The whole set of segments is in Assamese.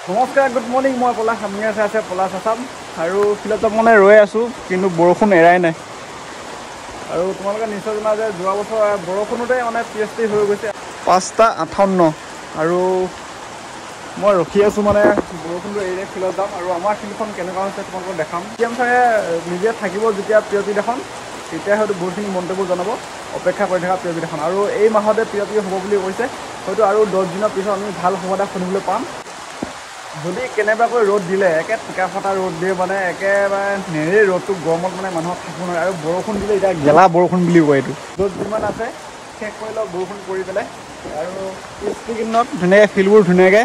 নমস্কাৰ, গুড মৰ্ণিং। মই পলাশ, আপুনি আছে পলাশ আছাম আৰু ফিল্ডত মানে ৰৈ আছোঁ, কিন্তু বৰষুণ এৰাই নাই। আৰু তোমালোকে নিশ্চয় জনা যে যোৱা বছৰ বৰষুণতে মানে PST হৈ গৈছে 5:58 আৰু মই ৰখি আছোঁ মানে বৰষুণটো এৰিলে ফিল্ডত যাম। আৰু আমাৰ ফিল্ডখন কেনেকুৱা হৈছে তোমালোকক দেখাম। CM ছাৰে নিজে থাকিব যেতিয়া POP এখন, তেতিয়া হয়তো বহুতখিনি মন্তব্য জনাব। অপেক্ষা কৰি থকা POP এখন, আৰু এই মাহতে POP হ'ব বুলি কৈছে। হয়তো আৰু 10 দিনৰ পিছত আমি ভাল খবৰ এটা শুনিবলৈ পাম। যদি কেনেবাকৈ ৰ'দ দিলে, একে টিকা ফটা ৰ'দ দিয়ে মানে একেবাৰে নেৰেই ৰ'দটো, গৰমত মানে মানুহক থাকিব নোৱাৰে। আৰু বৰষুণ দিলে এতিয়া গেলা বৰষুণ বুলি কয় এইটো। য'ত যিমান আছে শেষ কৰি লওক বৰষুণ পৰি পেলাই। আৰু PST কেইদিনত ধুনীয়াকৈ ফিল্ডবোৰ ধুনীয়াকৈ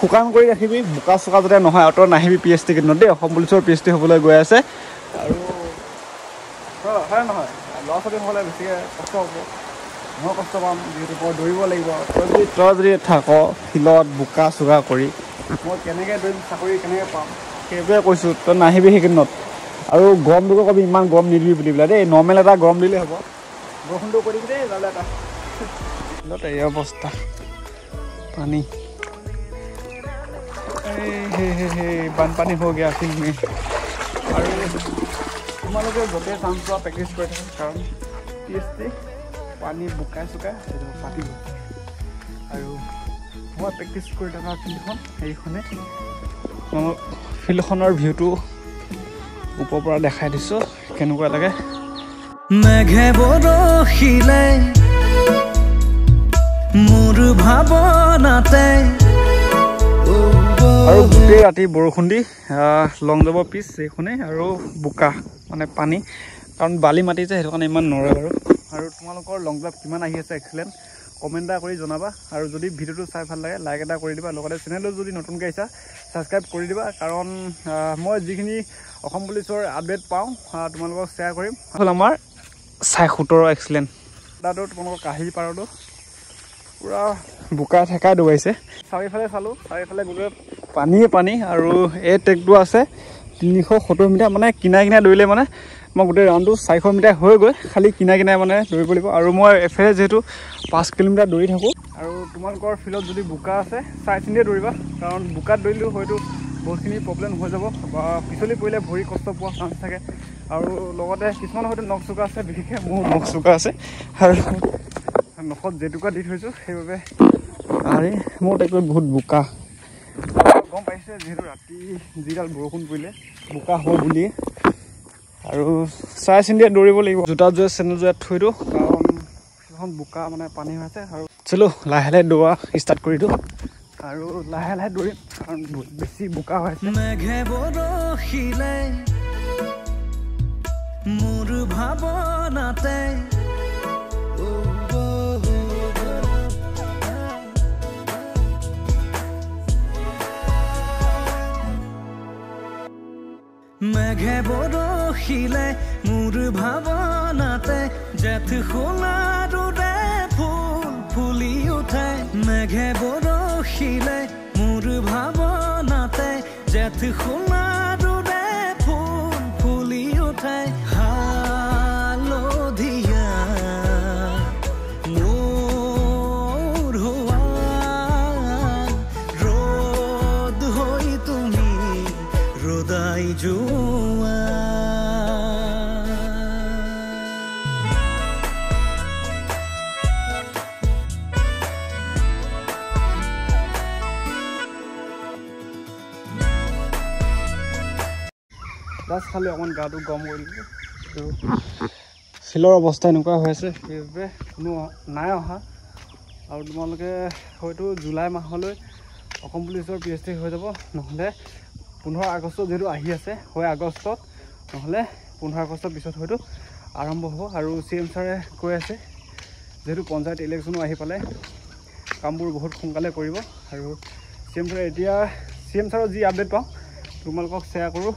শুকান কৰি ৰাখিবি, বোকা চোকা যাতে নহয়। আৰু তই নাহিবি PST কেইদিনত দেই, অসম পুলিচৰ PST হ'বলৈ গৈ আছে। আৰু হয় নহয়, ল'ৰা ছোৱালীসকলে বেছিকৈ কষ্ট হ'ব, মই কষ্ট পাম, যিহেতু মই দৌৰিব লাগিব। তই যদি থাক ফিল্ডত বোকা চোকা কৰি, মই কেনেকৈ দৌৰিম, চাকৰি কেনেকৈ পাম, সেইটোৱে কৈছোঁ। তই নাহিবি সেইকেইদিনত। আৰু গৰম দিব কবি, ইমান গৰম নিদিবি বুলি পেলাই দেই, নৰ্মেল এটা গৰম দিলেই হ'ব। বৰষুণটো কৰি দিবি দেই, যাবলৈ এটা ফিল্ডত এই অৱস্থা, পানী বানপানী হৈ গৈ আছিল। আৰু তোমালোকে য'তে চান্স পোৱা প্ৰেক্টিছ কৰি থাকা, কাৰণ PST পানী বোকাই চোকাই পাতিব। আৰু মই প্ৰেক্টিছ কৰি থকা ফিল্ডখন সেইখনে, মই ফিল্ডখনৰ ভিউটো ওপৰৰ পৰা দেখাই দিছোঁ কেনেকুৱা লাগে। মেঘে বৰষিলে মোৰ ভাৱনাতে, আৰু গোটেই ৰাতি বৰষুণ দি লং জাবৰ পিচ এইখনেই, আৰু বোকা মানে পানী, কাৰণ বালি মাটি যে, সেইটো কাৰণে ইমান নৰয় বাৰু। আৰু তোমালোকৰ লং জাম্প কিমান আহি আছে এক্সিলেণ্ট, কমেণ্ট এটা কৰি জনাবা। আৰু যদি ভিডিঅ'টো চাই ভাল লাগে লাইক এটা কৰি দিবা, লগতে চেনেলটো যদি নতুনকৈ আহিছা ছাবস্ক্ৰাইব কৰি দিবা। কাৰণ মই যিখিনি অসম পুলিচৰ আপডেট পাওঁ তোমালোকক শ্বেয়াৰ কৰিম। হ'ল আমাৰ 17 এক্সিলেণ্ট দাদু, তোমালোকৰ কাহিলী পাৰতো পূৰা বোকা ঠেকাই ডুবাইছে। চাৰিওফালে চালোঁ, চাৰিওফালে গোটেই পানী। আৰু এই ট্ৰেকটো আছে 370 মিটাৰ, মানে কিনাই কিনাই দৌৰিলে মানে মই গোটেই ৰাউণ্ডটো 400 মিটাৰ হৈ গৈ খালি কিনাই মানে দৌৰিব লাগিব। আৰু মই এফালে যিহেতু 5 কিলোমিটাৰ দৌৰি থাকোঁ। আৰু তোমালোকৰ ফিল্ডত যদি বোকা আছে চাই চিন্তিয়ে দৌৰিবা, কাৰণ বোকাত দৌৰিলেও হয়তো বহুতখিনি প্ৰব্লেম হৈ যাব, বা পিছলি পৰিলে ভৰি কষ্ট পোৱাৰ চান্স থাকে। আৰু লগতে কিছুমানৰ হয়তো নখ চোকা আছে, বিশেষকৈ মোৰ নখ চোকা আছে, আৰু নখত জেতুকা দি থৈছোঁ, সেইবাবে আৰে মোৰ ট্ৰেকটোত বহুত বোকা। গম পাইছে যিহেতু ৰাতি যিডাল বৰষুণ পৰিলে বোকা হ'ব বুলিয়ে। আৰু চাই চিন্তিয়ে দৌৰিব লাগিব। জোতা জোৰে চেণ্ডেল জোৰে থৈ দিওঁ, কাৰণ সেইখন বোকা মানে পানী হৈ আছে। আৰু চলো লাহে লাহে দৌৰা ষ্টাৰ্ট কৰি দিওঁ, আৰু লাহে লাহে দৌৰিম, কাৰণ বেছি বোকা হৈ আছে। মেঘে বৰষিলে মোৰ ভাৱনাতে, মেঘে বৰষিলে মোৰ ভাৱনাতে, জেঠ সোণাৰুৰে ফুল ফুলি উঠে। মেঘে বৰষিলে মোৰ ভাৱনাতে, জেঠ সোণাৰুৰে ফুল ফুলি উঠে। হালধীয়া মোৰ হোৱা ৰ'দ হৈ তুমি ৰদাই যোৱা। জাষ্ট খালি অকণমান গাটো গৰম কৰি দিলোঁ। আৰু ফিল্ডৰ অৱস্থা এনেকুৱা হৈ আছে, সেইবাবে কোনো নাই অহা। আৰু তোমালোকে হয়তো জুলাই মাহলৈ অসম পুলিচৰ PST হৈ যাব, নহ'লে 15 আগষ্ট যিহেতু আহি আছে, হয় আগষ্টত, নহ'লে 15 আগষ্টৰ পিছত হয়তো আৰম্ভ হ'ব। আৰু CM ছাৰে কৈ আছে যিহেতু পঞ্চায়ত ইলেকশ্যনো আহি পালে, কামবোৰ বহুত সোনকালে কৰিব। আৰু CM ছাৰৰ যি আপডেট পাওঁ তোমালোকক শ্বেয়াৰ কৰোঁ।